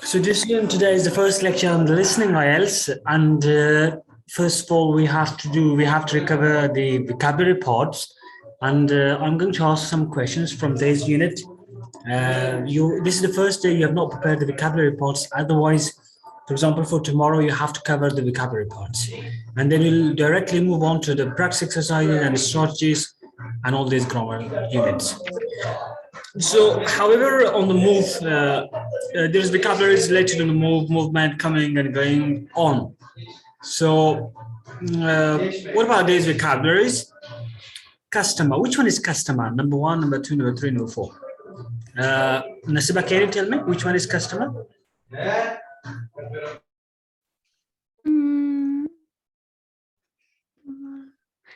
So this today is the first lecture on the listening IELTS, and first of all we have to recover the vocabulary parts, and I'm going to ask some questions from today's unit. This is the first day you have not prepared the vocabulary parts. Otherwise, for example, for tomorrow you have to cover the vocabulary parts, and then you'll directly move on to the practice exercises and the strategies and all these grammar units. So, however, on the move, there's vocabularies related to the movement, coming and going on. So, what about these vocabularies? Customer. Which one is customer? Number one, number two, number three, number four. Nasiba, can you tell me which one is customer?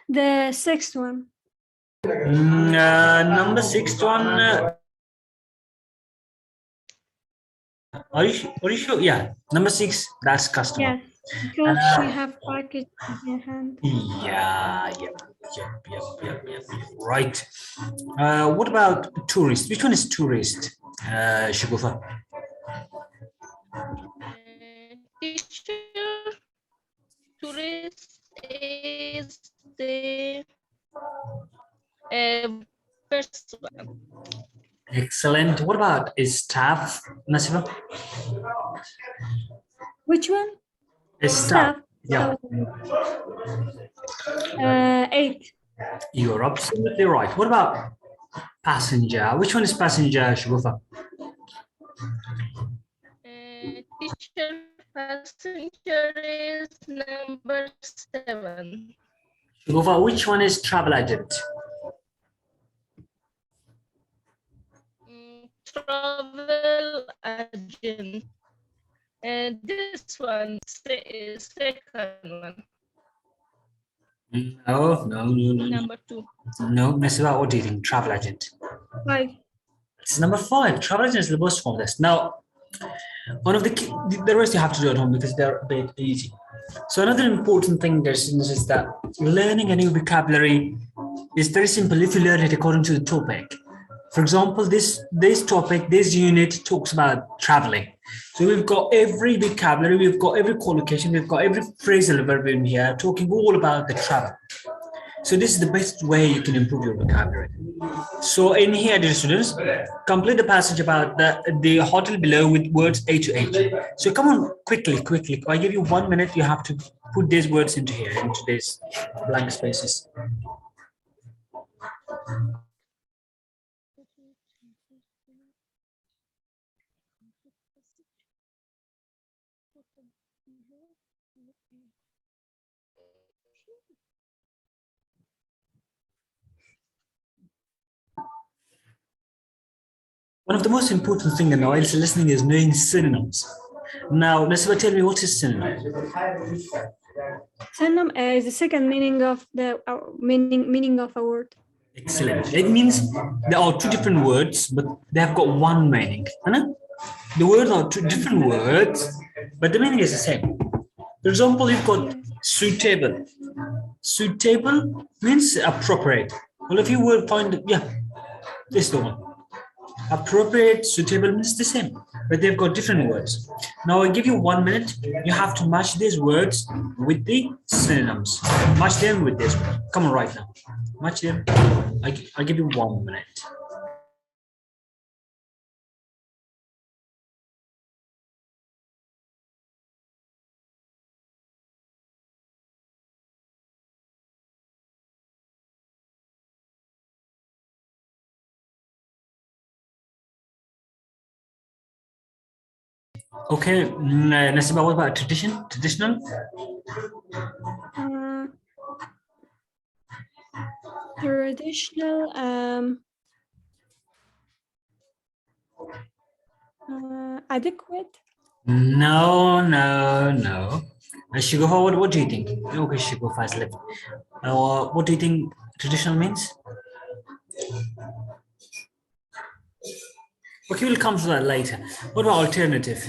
The sixth one. Number sixth one. Are you sure? Yeah, number six. That's customer. Yes, because she have package in her hand. Yeah. Right. What about tourist? Which one is tourist? Shagufa. Teacher, tourist is the first one. Excellent. What about is staff, Nasiba? Which one? Is staff. Yeah. 8. You're absolutely right. What about passenger? Which one is passenger, Shagufa? Teacher, passenger is number 7. Shagufa, which one is travel agent? Travel agent. And this one is second one. No. Number 2. No, Nasiba, what do you think? Travel agent. 5. It's number 5. Travel agent is the most form list. Now, one of the rest you have to do at home because they're a bit easy. So another important thing there is that learning a new vocabulary is very simple if you learn it according to the topic. For example, this topic, this unit talks about traveling. So we've got every vocabulary, we've got every collocation, we've got every phrasal verb in here talking all about the travel. So this is the best way you can improve your vocabulary. So in here, dear students, complete the passage about the hotel below with words A to H. So come on, quickly. I give you 1 minute. You have to put these words into here, into these blank spaces. One of the most important things in IELTS listening is knowing synonyms. Now, Nasiba, tell me what is synonym? Synonym is the second meaning of the meaning of a word. Excellent. It means there are two different words, but they have got one meaning. The words are two different words, but the meaning is the same. For example, you've got suitable. Suitable means appropriate. Well, if you will find, this is the one. Appropriate, suitable means the same, but they've got different words. Now I give you 1 minute. You have to match these words with the synonyms. Match them with this one. Come on, right now. Match them. I give you 1 minute. Okay, Nasiba, what about traditional? Traditional, adequate. No. Shigufa, what do you think? Okay, Shigufa is left. What do you think traditional means? Okay, we'll come to that later. What about alternative?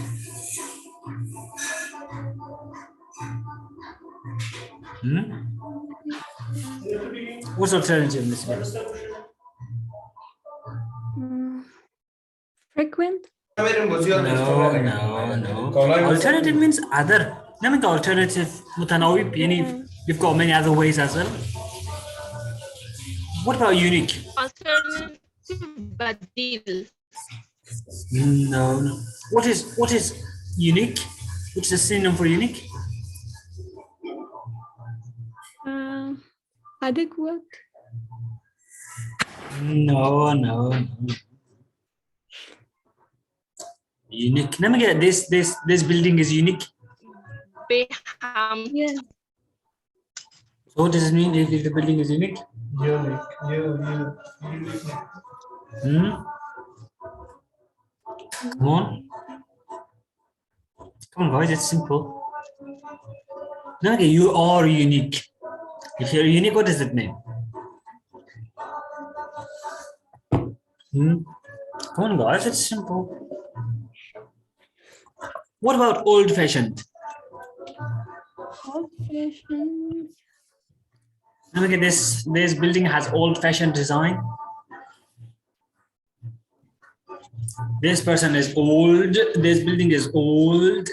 What's alternative, Miss? frequent? No. Alternative means other. Namin alternative متناوب يعني you've got many other ways as well. What about unique? Alternative badil. No. What is unique? Which is a synonym for unique? Adequate. No. Unique. Let me get this building is unique. Beham. Yeah. So what does it mean if the building is unique? Unique. Come on. Come on, guys, it's simple. No, okay, you are unique. If you're unique, what does it mean? Come on, guys, it's simple. What about old-fashioned? Old-fashioned. Look at this. This building has old-fashioned design. This person is old. This building is old.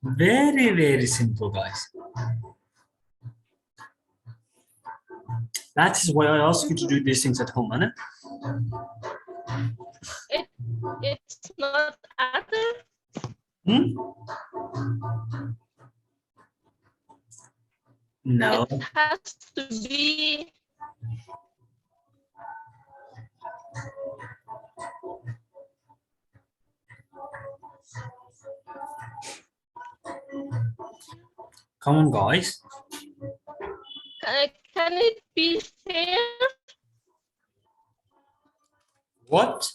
Very, very simple, guys. That is why I ask you to do these things at home, Anna. It's not other. No. It has to be. Come on, guys. Can it be fair? What?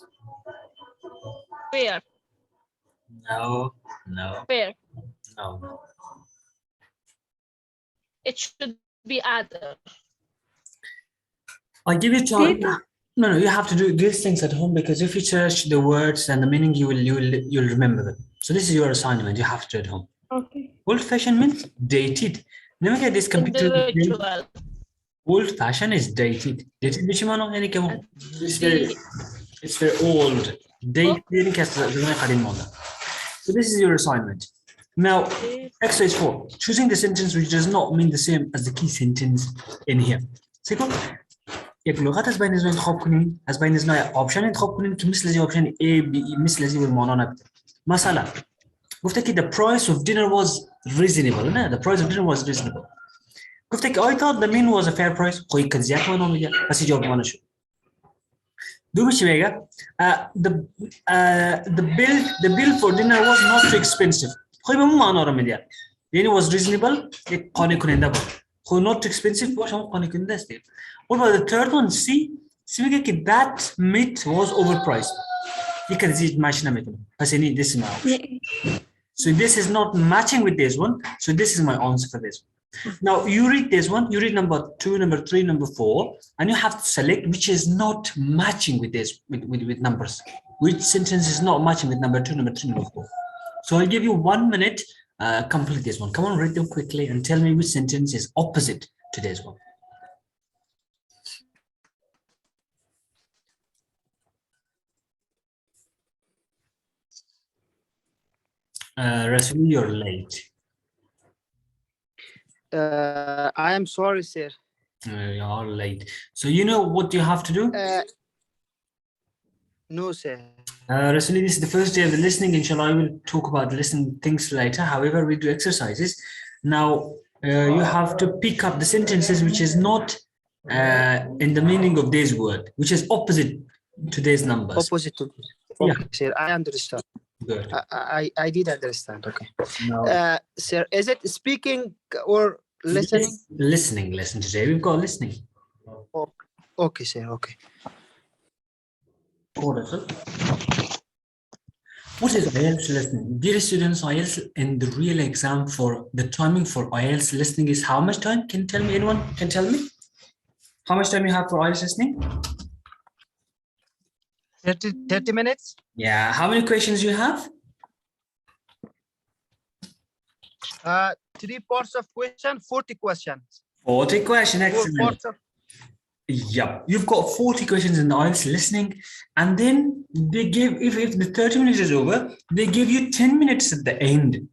Fair. No. Fair. No. It should be other. I'll give you time. Data. No, you have to do these things at home because if you search the words and the meaning, you'll remember them. So this is your assignment. You have to do it at home. Okay. Old-fashioned means dated. Let me get this computer. Individual. Old-fashioned is dated. Dated which one? It's very old. Dated. So this is your assignment. Now, exercise 4. Choosing the sentence which does not mean the same as the key sentence in here. سيكون ياك لغات از باين زين انتخاب كونين از باين زين اوبشن انتخاب كونين كمثل زي اوبشن A B مثل زي بالمعنى نبت مثلا قلت لك the price of dinner was reasonable the price of dinner was reasonable قلت لك I thought the meal was a fair price خوي كان زيادة وانا ويا بس يجاوب وانا شو دوبي شوية the bill for dinner was not too expensive خوي بمو معنى رميديا يعني was reasonable قاني كونين دابا خوي not too expensive واش هم قاني كونين داستي. What about the third one? See, that meat was overpriced. You can see it matching with this now. So this is not matching with this one. So this is my answer for this one. Now you read this one. You read number 2, number 3, number 4, and you have to select which is not matching with this with numbers. Which sentence is not matching with number 2, number 3, number 4. So I'll give you 1 minute. Complete this one. Come on, read them quickly and tell me which sentence is opposite to this one. Rasul, you're late. I am sorry, sir. You're late. So you know what you have to do? No, sir. Rasul, this is the first day of the listening. Inshallah, I will talk about the listening things later. However, we do exercises. Now, you have to pick up the sentences which is not in the meaning of this word, which is opposite to these numbers. Opposite to this. Okay, Yeah. sir, I understand. Good. I did understand. Okay. No. Sir, is it speaking or listening? Listen today. We've got listening. Okay, sir. Okay. What is IELTS listening? Dear students, IELTS in the real exam for the timing for IELTS listening is how much time? Can you tell me? Anyone can tell me? How much time you have for IELTS listening? 30 minutes? Yeah. How many questions you have? 3 parts of question, 40 questions. 40 question, Four excellent. parts of Yeah, you've got 40 questions in the IELTS listening, and then they give, if the 30 minutes is over, they give you 10 minutes at the end.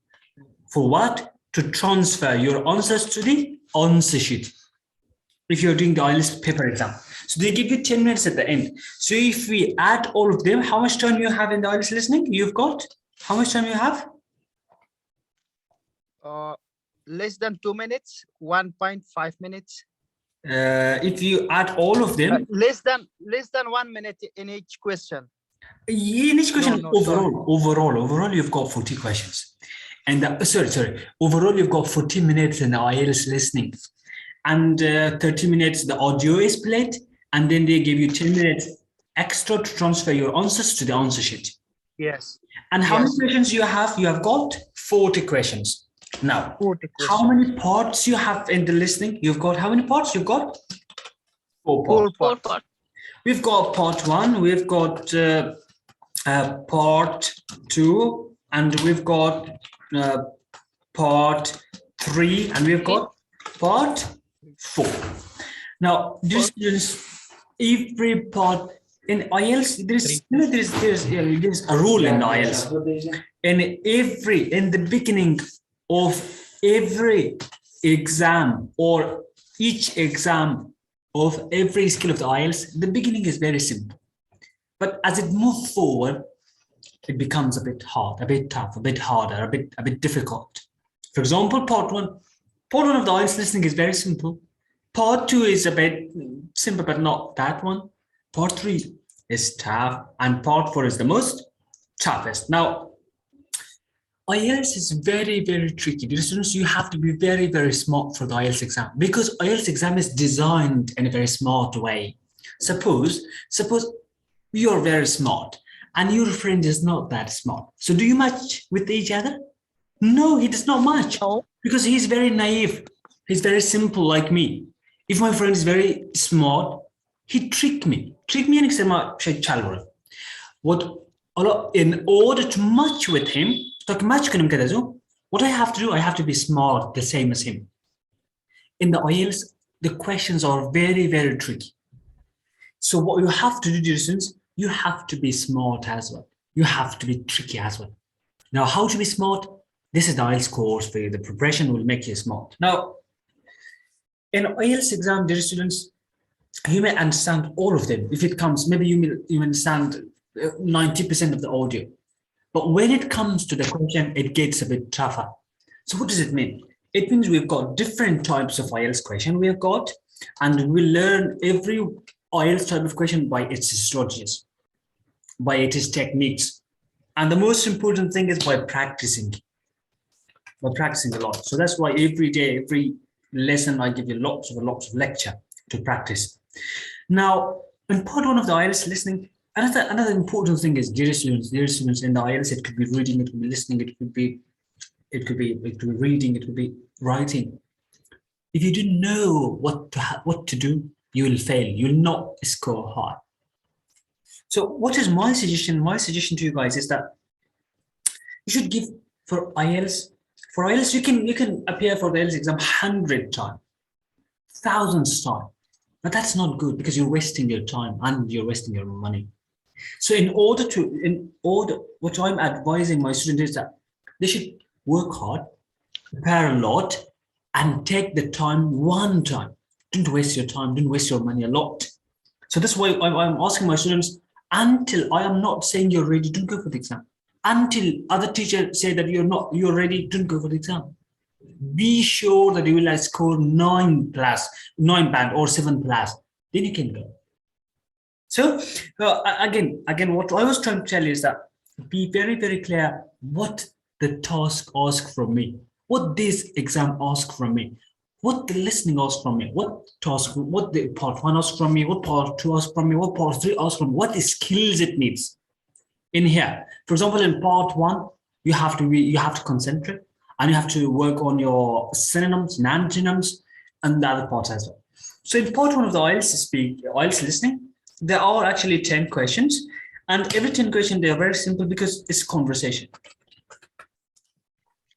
For what? To transfer your answers to the answer sheet. If you're doing the IELTS paper exam. So they give you 10 minutes at the end. So if we add all of them, how much time you have in the IELTS listening? You've got, how much time you have? less than 2 minutes, 1.5 minutes. If you add all of them, Less than 1 minute in each question. in each question, No, sorry. overall, you've got 40 questions. And sorry, overall, you've got 40 minutes in the IELTS listening. And 30 minutes, the audio is played. And then they give you 10 minutes extra to transfer your answers to the answer sheet. Yes. And how many Yes. questions you have? You have got 40 questions. Now, 40 how questions. many parts you have in the listening? You've got how many parts? You've got 4 parts. 4 4 parts. part. We've got part 1, we've got part 2, and we've got part 3, and we've got part 4. Now, dear students, every part in IELTS, there's a rule in IELTS. In the beginning of every exam, or each exam of every skill of the IELTS, the beginning is very simple. But as it moves forward, it becomes a bit hard, a bit tough, a bit harder, a bit difficult. For example, part one of the IELTS listening is very simple. Part 2 is a bit simple, but not that one. Part 3 is tough, and part 4 is the most toughest. Now, IELTS is very, very tricky. Dear students, you have to be very, very smart for the IELTS exam, because IELTS exam is designed in a very smart way. Suppose you're very smart and your friend is not that smart. So do you match with each other? No, he does not match. No. Because he's very naive. He's very simple like me. If my friend is very smart, he tricked me. And he said, in order to match with him, what I have to do, I have to be smart, the same as him. In the IELTS, the questions are very, very tricky. So what you have to do, dear students, you have to be smart as well. You have to be tricky as well. Now, how to be smart? This is the IELTS course for you. The preparation will make you smart. Now, in IELTS exam, dear students, you may understand all of them. If it comes, maybe you understand 90% of the audio. But when it comes to the question, it gets a bit tougher. So what does it mean? It means we've got different types of IELTS question we've got, and we learn every IELTS type of question by its strategies, by its techniques. And the most important thing is by practicing a lot. So that's why every day, every lesson, I give you lots of lecture to practice. Now, in part 1 of the IELTS listening, another important thing is, dear students in the IELTS, it could be reading, it could be listening, it could be reading, it could be writing. If you don't know what to do, you will fail. You will not score high. So what is my suggestion? My suggestion to you guys is that you should give for IELTS. For IELTS, you can appear for the IELTS exam 100 times, 1,000 times. But that's not good, because you're wasting your time and you're wasting your money. So what I'm advising my students is that they should work hard, prepare a lot, and take the time one time. Don't waste your time, don't waste your money a lot. So that's why I'm asking my students, until I am not saying you're ready, don't go for the exam. Until other teachers say that you're ready, don't go for the exam. Be sure that you will score 9 band or 7 plus, then you can go. So again, what I was trying to tell you is that be very, very clear what the task asks from me, what this exam asks from me, what the listening asks from me, what the part 1 asks from me, what part 2 asks from me, what part 3 asks from me, what skills it needs in here. For example, in part 1, you have to concentrate, and you have to work on your synonyms, antonyms, and the other parts as well. So in part 1 of the IELTS listening, there are actually 10 questions, and every 10 questions, they are very simple because it's conversation.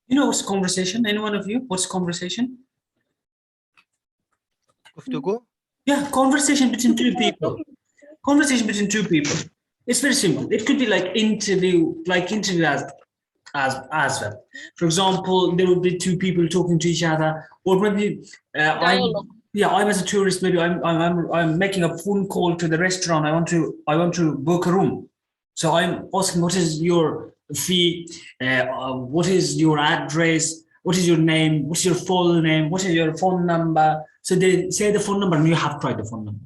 You know what's conversation? Any one of you? What's conversation? Kuftugu? Yeah, conversation between two people. Conversation between two people. It's very simple. It could be like interview as well. For example, there would be two people talking to each other, or maybe Dialogue. I'm as a tourist. Maybe I'm making a phone call to the restaurant. I want to book a room. So I'm asking, what is your fee? What is your address? What is your name? What's your full name? What is your phone number? So they say the phone number, and you have tried the phone number.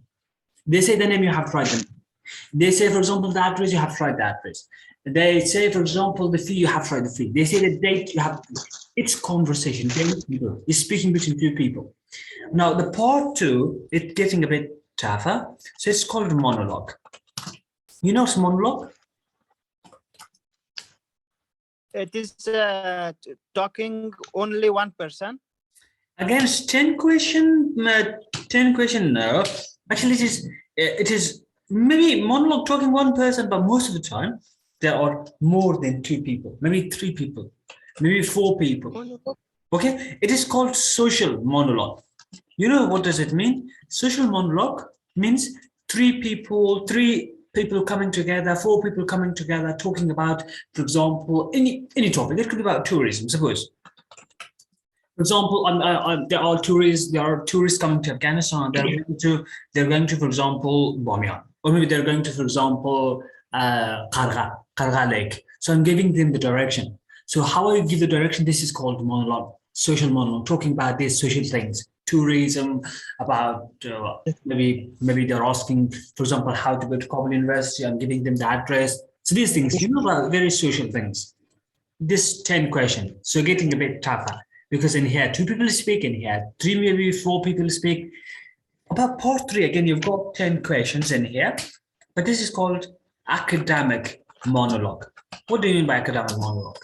They say the name, you have tried the name. They say, for example, the address, you have tried the address. They say, for example, the fee, you have tried the fee. They say the date, you have. It's conversation. It's speaking between two people. Now, the part two, it's getting a bit tougher. So it's called monologue. You know what's monologue? It is talking only one person. Against 10 question, no. Actually, it is maybe monologue talking one person, but most of the time there are more than two people, maybe three people, maybe four people. Okay, it is called social monologue. You know what does it mean? Social monologue means three people coming together, four people coming together, talking about, for example, any topic. It could be about tourism, suppose. For example, there are tourists coming to Afghanistan. They're going to, for example, Bamiyan, or maybe they're going to, for example, Karga Lake. So I'm giving them the direction. So how I give the direction, this is called monologue, social monologue, talking about these social things, tourism, about maybe they're asking, for example, how to go to Kabul University. I'm giving them the address. So these things, about very social things. This 10 question, so getting a bit tougher. Because in here, two people speak, in here, three, maybe four people speak. About part three, again, you've got 10 questions in here, but this is called academic monologue. What do you mean by academic monologue?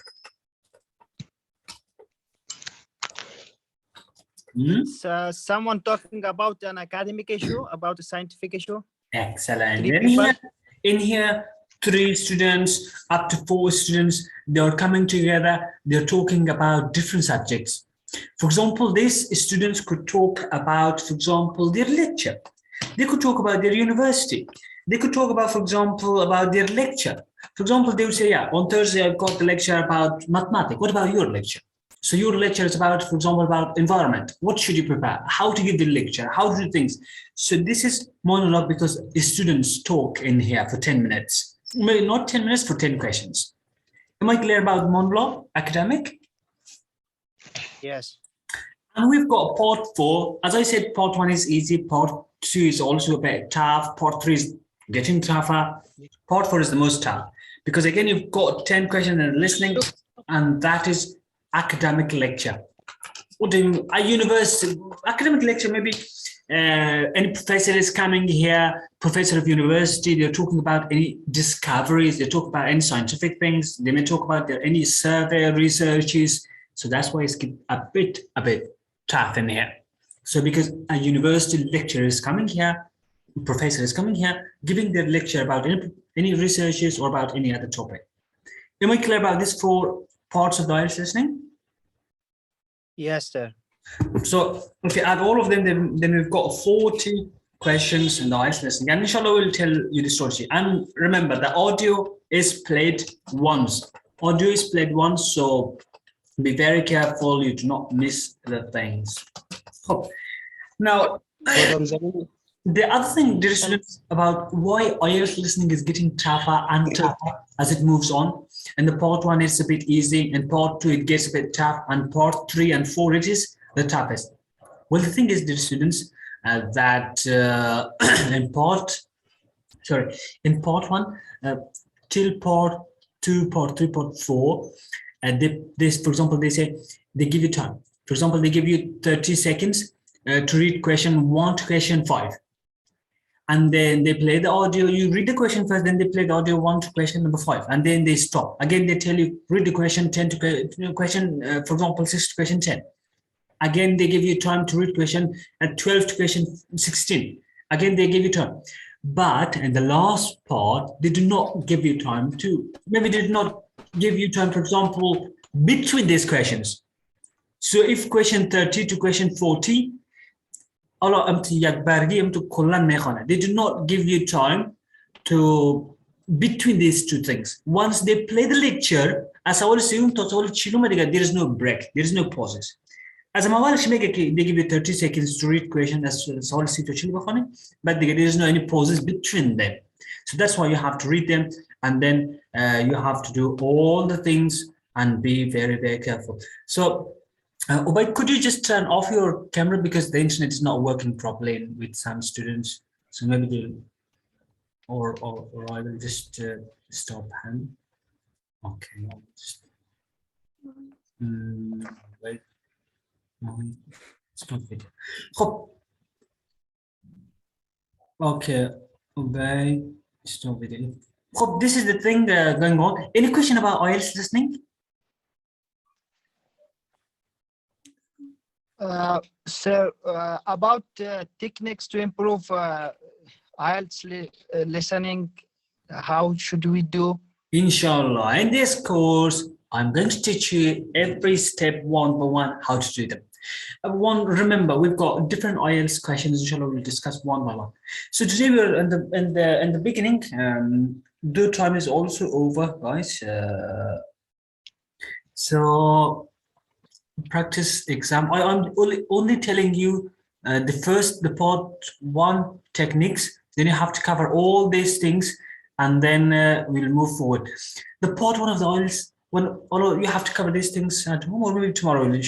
It's someone talking about an academic issue, about a scientific issue. Excellent. Three In here, 3 students, up to 4 students, they're coming together, they're talking about different subjects. For example, these students could talk about, for example, their lecture. They could talk about their university. They could talk about, for example, about their lecture. For example, they would say, yeah, on Thursday, I've got the lecture about mathematics. What about your lecture? So your lecture is about, for example, about environment. What should you prepare? How to give the lecture? How to do things? So this is monologue because the students talk in here for 10 minutes. Maybe not 10 minutes, for 10 questions. Am I clear about monologue, academic? Yes. And we've got part 4. As I said, part 1 is easy. Part 2 is also a bit tough. Part 3 is getting tougher. Part 4 is the most tough. Because again, you've got 10 questions and listening, and that is academic lecture. What do you mean? A university academic lecture, maybe any professor is coming here, professor of university, they're talking about any discoveries, they talk about any scientific things, they may talk about any survey researches. So that's why it's a bit tough in here. So because a university lecturer is coming here, professor is coming here, giving their lecture about any researches or about any other topic. Am I clear about these 4 parts of the IELTS listening? Yes, sir. So if you add all of them, then we've got 40 questions in the IELTS listening. And inshallah, we'll tell you the story. And remember, the audio is played once. Audio is played once, so be very careful you do not miss the things. Now, the other thing, dear students, about why IELTS listening is getting tougher and tougher as it moves on. And the part 1 is a bit easy, and part 2 it gets a bit tough, and part 3 and 4 it is the toughest. Well, the thing is, dear students, that in part 1 till part 2, part 3, part 4, for example, they say they give you time. For example, they give you 30 seconds to read question 1 to question 5. And then they play the audio. You read the question first, then they play the audio 1 to question number 5, and then they stop. Again, they tell you read the question 10 to question, for example, 6 to question 10. Again, they give you time to read question at 12 to question 16. Again, they give you time. But in the last part, they do not give you time to, maybe they did not give you time, for example, between these questions. So if question 30 to question 40, Allah amti yak bargi amtu kullan mekhana. They do not give you time to between these two things. Once they play the lecture, as I will assume, there is no break, there is no pauses. As a mawal they give you 30 seconds to read question as all but there is no any pauses between them. So that's why you have to read them, and then you have to do all the things and be very, very careful. So Ubaid, could you just turn off your camera because the internet is not working properly with some students? So maybe they'll, or I will just stop him. Okay. Just, wait. Stop video. Okay. Ubaid, stop video. This is the thing going on. Any question about IELTS listening? So about techniques to improve IELTS listening, how should we do? Inshallah, in this course, I'm going to teach you every step one by one how to do them. Remember, we've got different IELTS questions. Inshallah, we'll discuss one by one. So today we're in the beginning. The time is also over, guys. So practice exam. I'm only telling you the part one techniques. Then you have to cover all these things, and then we'll move forward. The part one of the IELTS, although you have to cover these things at home, or maybe tomorrow we'll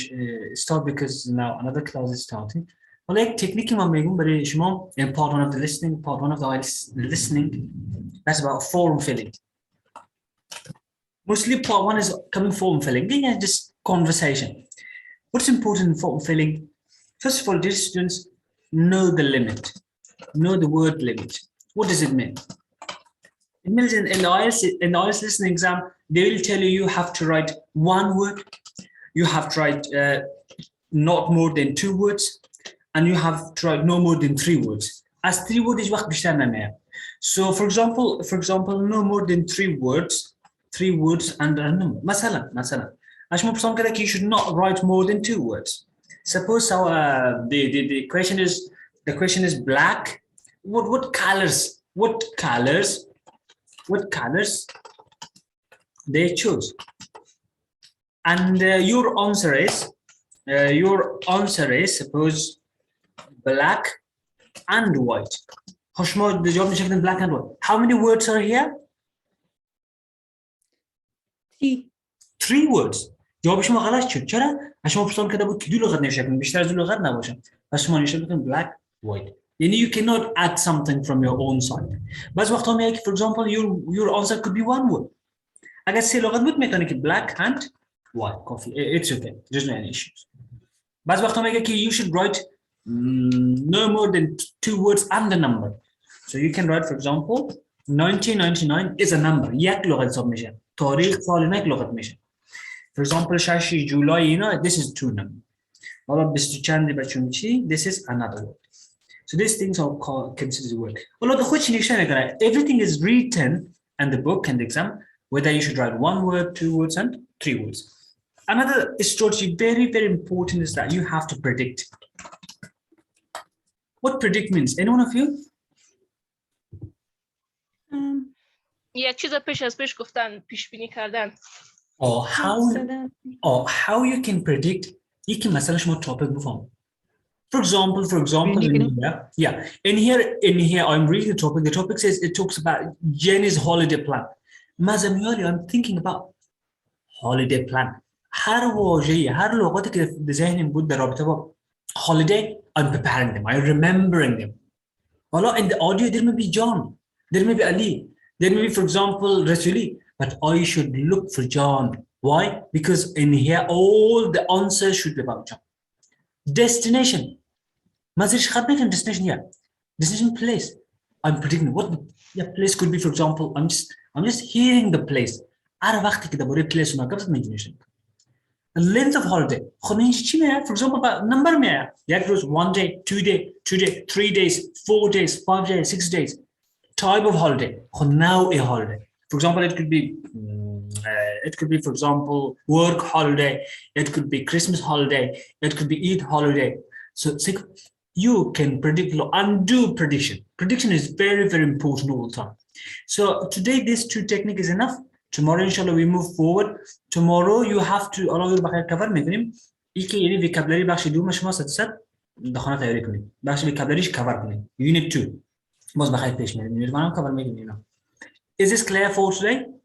start because now another class is starting. Well, like technique in part one of the listening, part one of the IELTS listening. That's about form filling. Mostly part one is coming form filling, just conversation. What's important in form filling? First of all, dear students, know the limit. Know the word limit. What does it mean? It means in the IELTS listening exam, they will tell you you have to write one word, you have to write not more than 2 words, and you have to write no more than 3 words. As 3 words is وقت بيشتغلنا. So for example, no more than 3 words and a number. مثلا عشان بصمم كده you should not write more than 2 words. Suppose the question is black. What colors they choose? And your answer is suppose black and white. The job is black and white. How many words are here? 3 words. جوابش ما غلط شد. چرا؟ عشان بصمم كده بود که 2 لغت نشکن بیشتر از 2 لغت نباشن. پس شما نشکن black white. Yani you cannot add something from your own side. بعض وقتا میگه for example your answer could be 1 word. اگر 3 لغت بود میتونی که black and white coffee. It's okay. There's no any issues. بعض وقتا میگه که you should write no more than 2 words and the number. So you can write for example 1999 is a number. یک لغت حساب میشه. تاریخ سال یک لغت میشه. For example 6 جولای this is 2 number. حالا 20 چند بچون چی this is another word. So these things are called considered word. Everything is written in the book and the exam, whether you should write 1 word, 2 words, and 3 words. Another strategy, very, very important, is that you have to predict. What predict means? Any one of you? یک چیز پیش از پیش گفتن، پیش بینی کردن. Or how you can predict. You can مثلا شما topic بفهم. For example, in here, I'm reading the topic. The topic says it talks about Jenny's holiday plan. Mazamioli, I'm thinking about holiday plan. هر لغاتی که در ذهنم بود در رابطه با holiday, I'm preparing them. I'm remembering them. Well, in the audio, there may be John, there may be Ali, there may be, for example, Rasuli, but I should look for John. Why? Because in here, all the answers should be about John. Destination. Destination here. Destination place. I'm predicting what the place could be. For example, I'm just hearing the place. The length of holiday. For example, about number. 1 day, 2 day, 2 day, 3 days, 4 days, 5 days, 6 days. Type of holiday. Now a holiday. For example, it could be, for example, work holiday. It could be Christmas holiday. It could be Eid holiday. So you can predict and do prediction. Prediction is very, very important all the time. So today, this two technique is enough. Tomorrow, inshallah, we move forward. Tomorrow, you have to allow your cover می‌کنیم. اینکه یعنی vocabulary بخش دوم شما ست دخانه تیاری کنید. بخش vocabularyش cover کنید. Unit 2. باز بخیر پیش میریم. Unit 1 هم cover می‌کنیم. Is this clear for today?